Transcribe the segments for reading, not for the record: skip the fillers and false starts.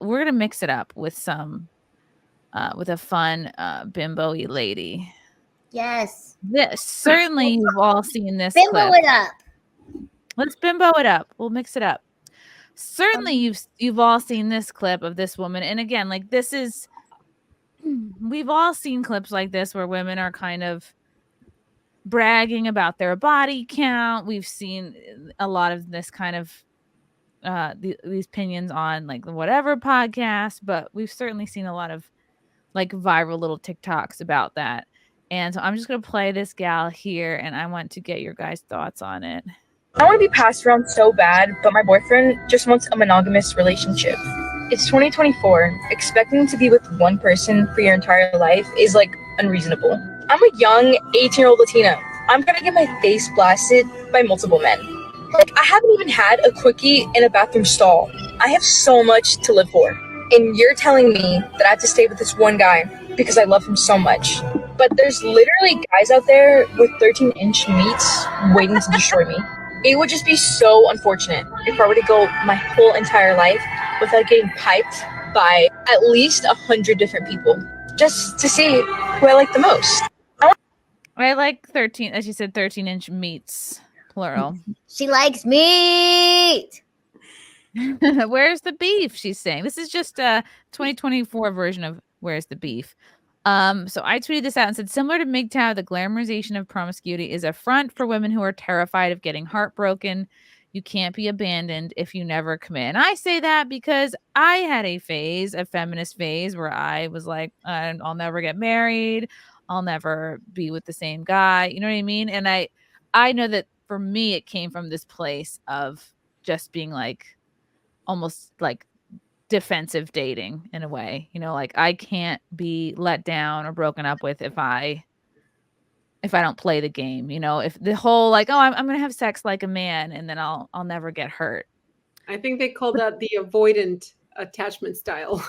we're gonna mix it up with some with a fun bimbo-y lady. Yes. This certainly you've all seen this Bimbo clip. it up. Let's bimbo it up. We'll mix it up. Certainly you've all seen this clip of this woman. And again, like this is we've all seen clips like this where women are kind of bragging about their body count. We've seen a lot of this kind of these opinions on like whatever podcast, but we've certainly seen a lot of like viral little TikToks about that. And so I'm just gonna play this gal here, and I want to get your guys' thoughts on it. I want to be passed around so bad, but my boyfriend just wants a monogamous relationship. It's 2024. Expecting to be with one person for your entire life is like unreasonable. I'm a young 18-year-old Latina. I'm gonna get my face blasted by multiple men. Like, I haven't even had a quickie in a bathroom stall. I have so much to live for. And you're telling me that I have to stay with this one guy because I love him so much. But there's literally guys out there with 13-inch meats waiting to destroy me. It would just be so unfortunate if I were to go my whole entire life without getting piped by at least 100 different people just to see who I like the most. I like 13, as you said, 13-inch meats, plural. She likes meat. Where's the beef? She's saying this is just a 2024 version of Where's the Beef. So I tweeted this out and said, similar to MGTOW, the glamorization of promiscuity is a front for women who are terrified of getting heartbroken. You can't be abandoned if you never commit. And I say that because I had a feminist phase where I was like, I'll never get married. I'll never be with the same guy. You know what I mean? And I know that for me, it came from this place of just being like, almost like defensive dating in a way, you know, like I can't be let down or broken up with if I don't play the game, you know, if the whole like, oh, I'm going to have sex like a man and then I'll never get hurt. I think they call that the avoidant attachment style.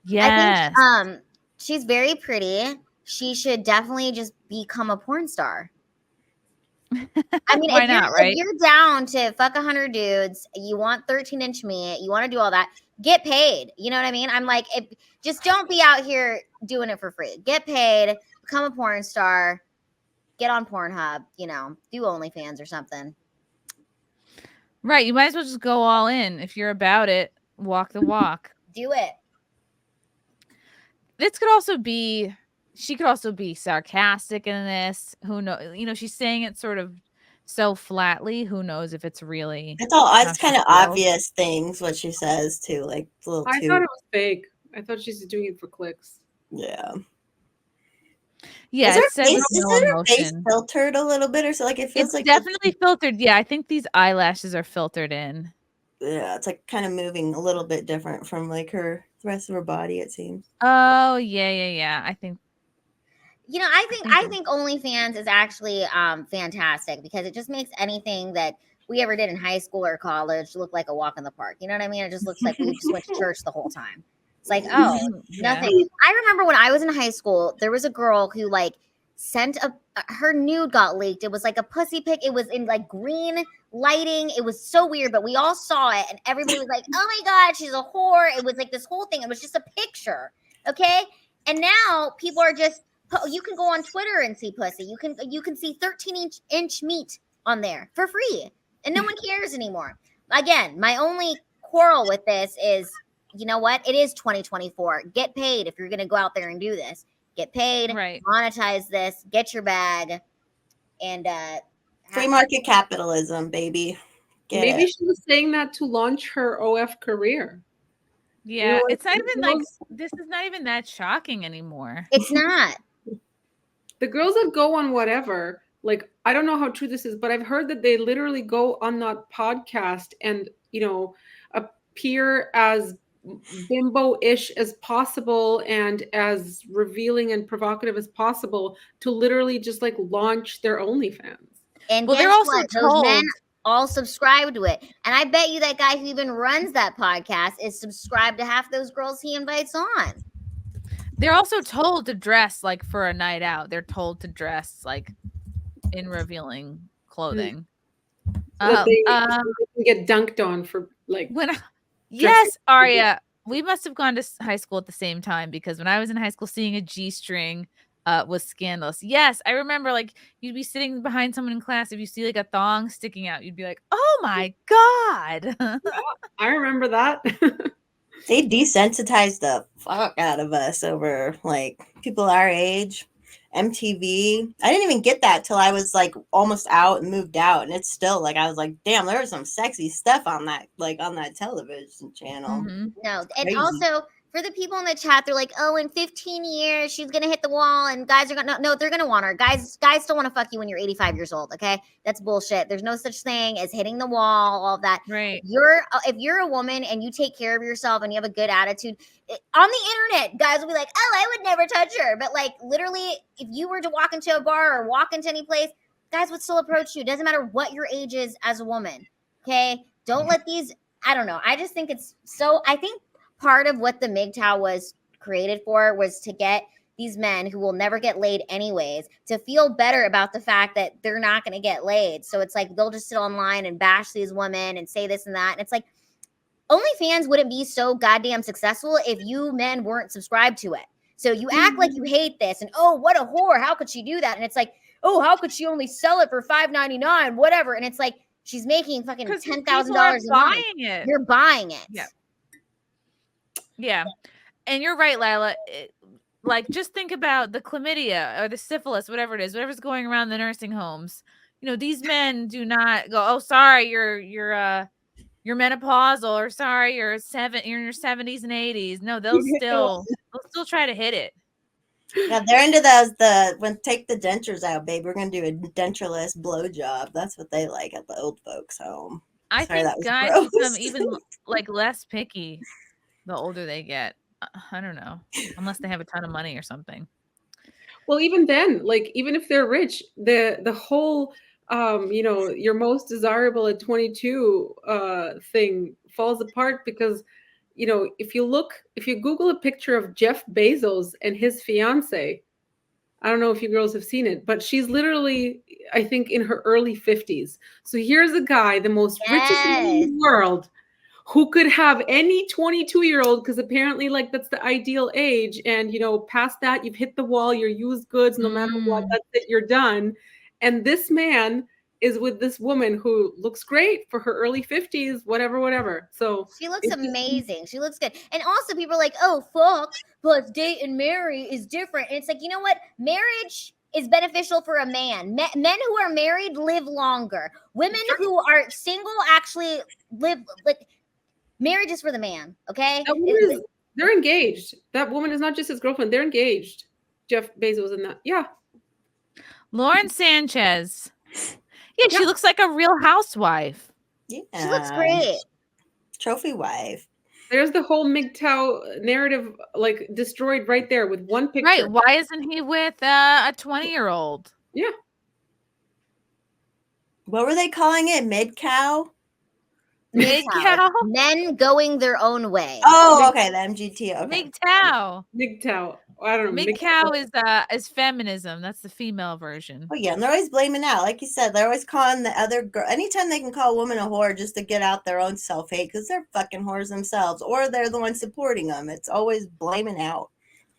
Yes. I think she's very pretty. She should definitely just become a porn star. I mean, if you're down to fuck 100 dudes, you want 13-inch meat, you want to do all that, get paid. You know what I mean? I'm like, just don't be out here doing it for free. Get paid, become a porn star, get on Pornhub, you know, do OnlyFans or something. Right. You might as well just go all in. If you're about it, walk the walk. Do it. This could also be... She could also be sarcastic in this. Who knows? You know, she's saying it sort of so flatly. Who knows if it's really? It's kind of obvious things what she says too. Like a little. I thought it was fake. I thought she's doing it for clicks. Yeah. Yeah. Is her face filtered a little bit, or so? Like it feels like definitely filtered. Yeah, I think these eyelashes are filtered in. Yeah, it's like kind of moving a little bit different from like the rest of her body. It seems. Oh yeah. I think. You know, I think OnlyFans is actually fantastic because it just makes anything that we ever did in high school or college look like a walk in the park. You know what I mean? It just looks like we just went to church the whole time. It's like, oh, nothing. I remember when I was in high school, there was a girl who like sent her nude got leaked. It was like a pussy pic. It was in like green lighting. It was so weird, but we all saw it and everybody was like, oh my God, she's a whore. It was like this whole thing. It was just a picture. Okay. And now people are just, you can go on Twitter and see pussy. You can see 13-inch meat on there for free, and no one cares anymore. Again, my only quarrel with this is, you know what? It is 2024. Get paid if you're going to go out there and do this. Get paid. Right. Monetize this. Get your bag. And free market capitalism, baby. Maybe she was saying that to launch her OF career. Yeah, you know, it's not even like this is not even that shocking anymore. It's not. The girls that go on whatever, like, I don't know how true this is, but I've heard that they literally go on that podcast and, you know, appear as bimbo-ish as possible and as revealing and provocative as possible to literally just like launch their OnlyFans. And well, they're also told. Those men all subscribe to it. And I bet you that guy who even runs that podcast is subscribed to half those girls he invites on. They're also told to dress like for a night out. They're told to dress like in revealing clothing. So they can get dunked on for like. Yes, Aria. we must have gone to high school at the same time, because when I was in high school, seeing a G-string was scandalous. Yes, I remember, like, you'd be sitting behind someone in class. If you see like a thong sticking out, you'd be like, "Oh my god!" I remember that. They desensitized the fuck out of us over like people our age. MTV. I didn't even get that till I was like almost out and moved out, and it's still like I was like, damn, there was some sexy stuff on that television channel. Mhm. No, and Crazy. also for the people in the chat, they're like, "Oh, in 15 years, she's gonna hit the wall, and guys are gonna no, they're gonna want her. Guys still want to fuck you when you're 85 years old. Okay, that's bullshit. There's no such thing as hitting the wall. All of that. Right. If you're a woman and you take care of yourself and you have a good attitude, on the internet, guys will be like, "Oh, I would never touch her," but like literally, if you were to walk into a bar or walk into any place, guys would still approach you. It doesn't matter what your age is as a woman. Okay, don't let these. I don't know. I just think it's so. I think part of what the MGTOW was created for was to get these men who will never get laid anyways to feel better about the fact that they're not going to get laid. So it's like they'll just sit online and bash these women and say this and that. And it's like OnlyFans wouldn't be so goddamn successful if you men weren't subscribed to it. So you act like you hate this and, oh, what a whore. How could she do that? And it's like, oh, how could she only sell it for $5.99? Whatever. And it's like, she's making fucking $10,000 a month. It. You're buying it. Yeah. Yeah. And you're right, Lila. Like, just think about the chlamydia or the syphilis, whatever it is, whatever's going around the nursing homes. You know, these men do not go, "Oh, sorry, you're menopausal," or "Sorry, you're in your 70s and 80s." No, they'll still try to hit it. Yeah, they're into those take the dentures out, babe. We're gonna do a dentureless blowjob. That's what they like at the old folks' home. I Sorry, think guys gross. become even like less picky the older they get. I don't know, unless they have a ton of money or something. Well, even then, like even if they're rich, the whole your most desirable at 22 thing falls apart because if you Google a picture of Jeff Bezos and his fiance, I don't know if you girls have seen it, but she's literally, I think, in her early 50s. So here's a guy, the most richest man in the world, who could have any 22-year-old, because apparently like that's the ideal age. And past that, you've hit the wall, you're used goods, no matter what, that's it, you're done. And this man is with this woman who looks great for her early 50s, whatever. So she looks amazing. She looks good. And also people are like, "Oh, fuck, but date and marry is different." And it's like, you know what? Marriage is beneficial for a man. Men who are married live longer. Women who are single actually live like. Marriage is for the man, okay? They're engaged. That woman is not just his girlfriend. They're engaged. Jeff Bezos and that. Yeah. Lauren Sanchez. Yeah, she looks like a real housewife. Yeah. She looks great. Trophy wife. There's the whole MGTOW narrative like destroyed right there with one picture. Right. Why isn't he with a 20-year-old? Yeah. What were they calling it? MGTOW? MGTOW? Men going their own way. Oh, okay. The MGTOW. Okay. MGTOW. I don't know. MGTOW is feminism. That's the female version. Oh yeah, and they're always blaming out. Like you said, they're always calling the other girl. Anytime they can call a woman a whore just to get out their own self-hate, because they're fucking whores themselves, or they're the ones supporting them. It's always blaming out.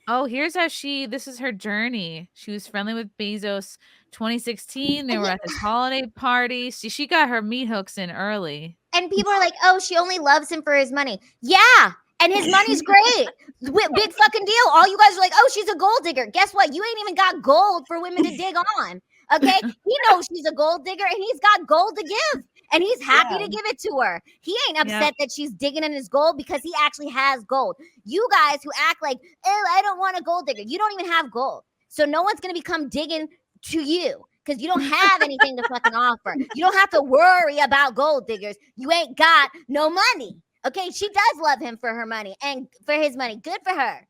Oh, here's how this is her journey. She was friendly with Bezos 2016. They were at this holiday party. See, she got her meat hooks in early. And people are like, "Oh, she only loves him for his money." Yeah. And his money's great. Big fucking deal. All you guys are like, "Oh, she's a gold digger." Guess what? You ain't even got gold for women to dig on. Okay? He knows she's a gold digger and he's got gold to give. And he's happy to give it to her. He ain't upset that she's digging in his gold because he actually has gold. You guys who act like, "Oh, I don't want a gold digger." You don't even have gold. So no one's going to become digging to you because you don't have anything to fucking offer. You don't have to worry about gold diggers. You ain't got no money. Okay, she does love him for her money and for his money. Good for her.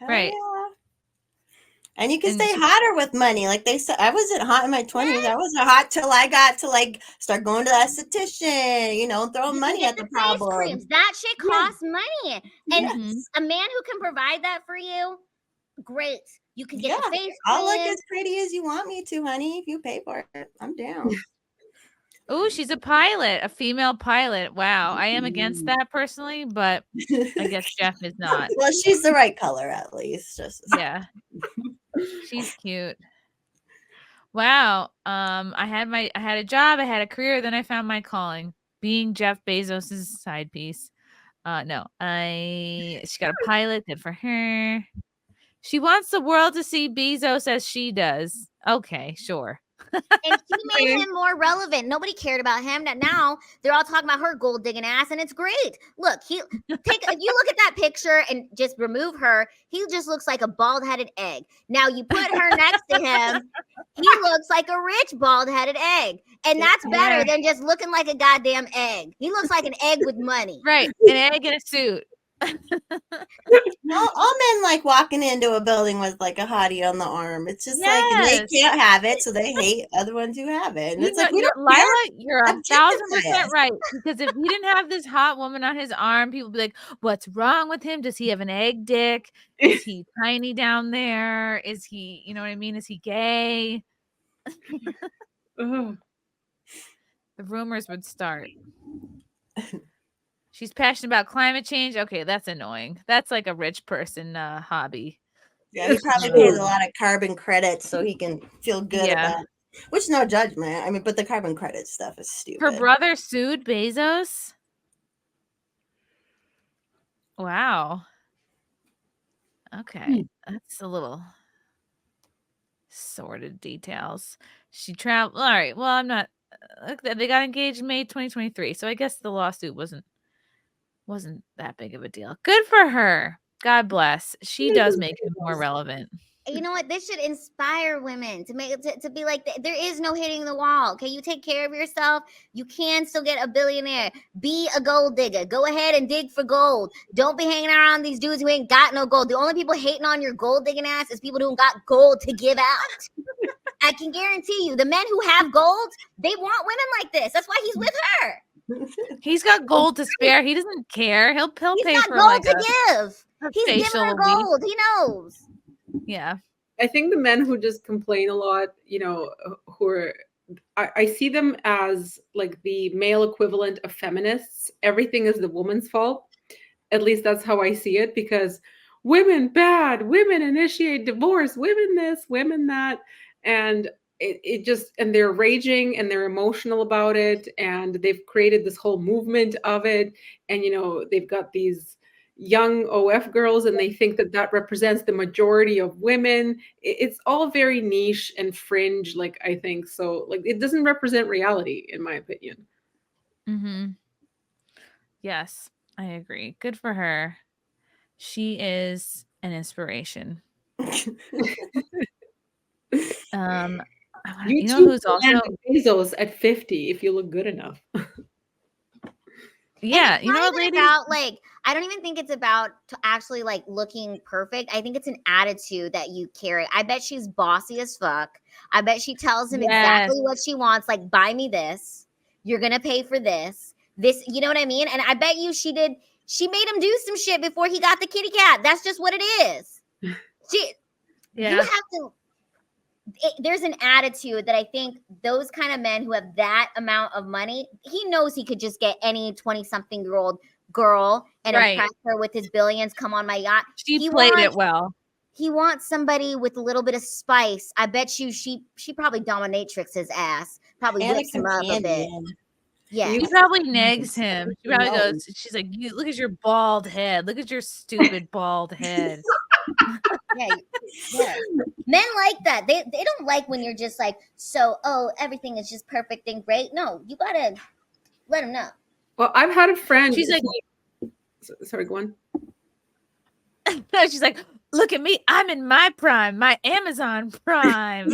Right. Yeah. And you can stay hotter with money. Like they said, I wasn't hot in my 20s. I wasn't hot till I got to like start going to the esthetician, throwing money at the problem. Creams. That shit costs money. And a man who can provide that for you, great. You can get the face cream. I'll look as pretty as you want me to, honey. If you pay for it, I'm down. Oh, she's a pilot, a female pilot. Wow. I am against that personally, but I guess Jeff is not. Well, she's the right color at least. Yeah. She's cute. Wow. I had a job, I had a career, then I found my calling, being Jeff Bezos' side piece. No, she got a pilot, good for her. She wants the world to see Bezos as she does. Okay, sure. And she made him more relevant. Nobody cared about him. Now they're all talking about her gold digging ass, and it's great. Look, if you look at that picture and just remove her, he just looks like a bald-headed egg. Now you put her next to him, he looks like a rich bald-headed egg. And that's better than just looking like a goddamn egg. He looks like an egg with money. Right. An egg in a suit. all men like walking into a building with like a hottie on the arm. It's just like they can't have it, so they hate other ones who have it. And it's like, Lila, you're 1,000% right. Because if he didn't have this hot woman on his arm, people would be like, what's wrong with him? Does he have an egg dick? Is he tiny down there? Is he, you know what I mean? Is he gay? The rumors would start. She's passionate about climate change. Okay, that's annoying. That's like a rich person hobby. Yeah, he probably pays a lot of carbon credits so he can feel good about it. Which, no judgment. I mean, but the carbon credit stuff is stupid. Her brother sued Bezos? Wow. Okay, that's a little sordid details. She traveled. All right, well, I'm not. They got engaged in May 2023, so I guess the lawsuit wasn't that big of a deal. Good for her. God bless. She does make him more relevant. You know what? This should inspire women to be like, there is no hitting the wall. Okay, you take care of yourself. You can still get a billionaire. Be a gold digger. Go ahead and dig for gold. Don't be hanging around these dudes who ain't got no gold. The only people hating on your gold digging ass is people who got gold to give out. I can guarantee you, the men who have gold, they want women like this. That's why he's with her. He's got gold to spare. He doesn't care. He'll pay for gold like to give. He's giving her gold. He knows. Yeah. I think the men who just complain a lot, you know, who are, I see them as like the male equivalent of feminists. Everything is the woman's fault. At least that's how I see it, because women bad, women initiate divorce, women this, women that. And it just, and they're raging and they're emotional about it. And they've created this whole movement of it. And, you know, they've got these young OF girls and they think that represents the majority of women. It's all very niche and fringe, like, I think. So, like, it doesn't represent reality, in my opinion. Mm-hmm. Yes, I agree. Good for her. She is an inspiration. You know who's also Bezos at 50 if you look good enough. Yeah, you know, ladies, about like, I don't even think it's about actually like looking perfect. I think it's an attitude that you carry. I bet she's bossy as fuck. I bet she tells him exactly what she wants. Like, buy me this. You're gonna pay for this. This, you know what I mean? And I bet you she made him do some shit before he got the kitty cat. That's just what it is. You have to. There's an attitude that I think those kind of men who have that amount of money, he knows he could just get any 20-something-year-old girl and impress her with his billions. Come on my yacht. He played it well. He wants somebody with a little bit of spice. I bet you she probably dominatrix his ass. Probably whips him up a bit. Yeah. She probably nags him. She probably goes, she's like, look at your bald head. Look at your stupid bald head. Yeah. Men like that. They don't like when you're just like, everything is just perfect and great. No, you gotta let them know. Well, I've had a friend. She's like, sorry, go on. She's like, look at me. I'm in my prime, my Amazon Prime.